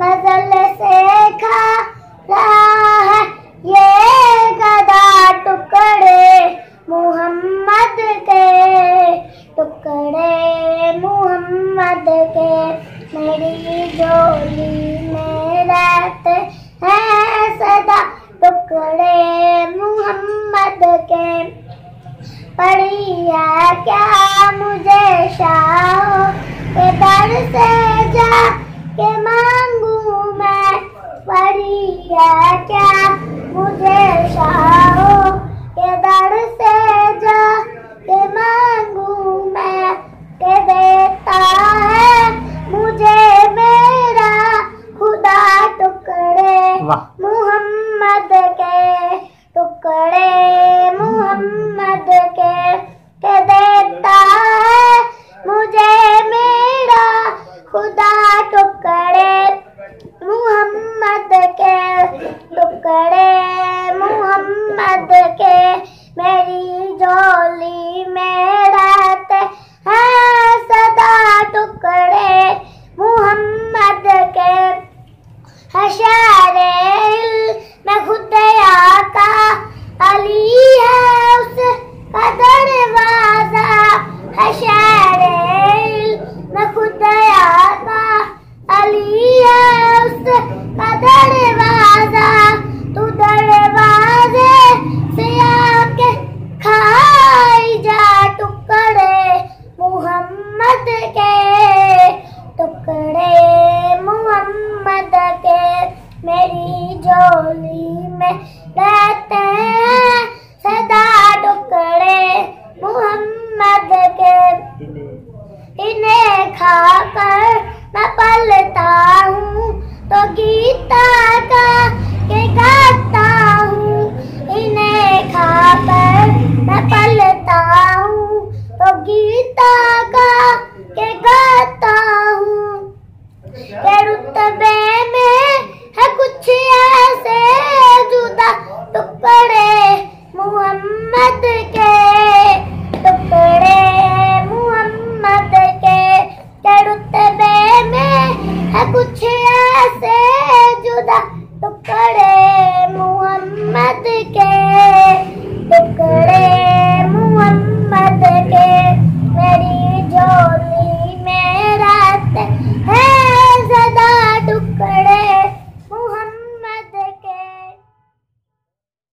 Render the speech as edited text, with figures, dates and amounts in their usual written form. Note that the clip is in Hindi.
गजल से खा रहा है ये गदा टुकड़े मोहम्मद के, टुकड़े मोहम्मद के। मेरी झोली में रहते हैं सदा टुकड़े मोहम्मद के। पड़ी है क्या मुझे शाह के दर से जा के मांगू मैं, पड़ी है क्या मुझे शाह के दर से जा के मांगू मैं, के देता है मुझे मेरा खुदा टुकड़े मोहम्मद के, टुकड़े मोहम्मद के देता है मुझे मेरा खुदा टुकड़े मोहम्मद के, टुकड़े मोहम्मद के। मेरी झोली में रहते हैं सदा टुकड़े मोहम्मद के। हशारे मैं खुदा का अली है उसका दरवाजा, हशारे मैं खुदा का अली है उसका दरवाजा। तू दरवाजे से आके खाई जा टुकड़े मोहम्मद के, टुकड़े मोहम्मद के। मेरी झोली में रहते हैं सदा टुकड़े मोहम्मद के। इन्हें खाकर मैं पलता हूँ तो गीता का के गाता हूँ, इन्हें खाकर मैं पलता हूँ तो गीता का के गाता हूँ। के रुतबे में है कुछ ऐसे जुदा टुकड़े मोहम्मद के, टुकड़े मोहम्मद के। के रुतबे में है कुछ ऐसे जुदा टुकड़े मोहम्मद के।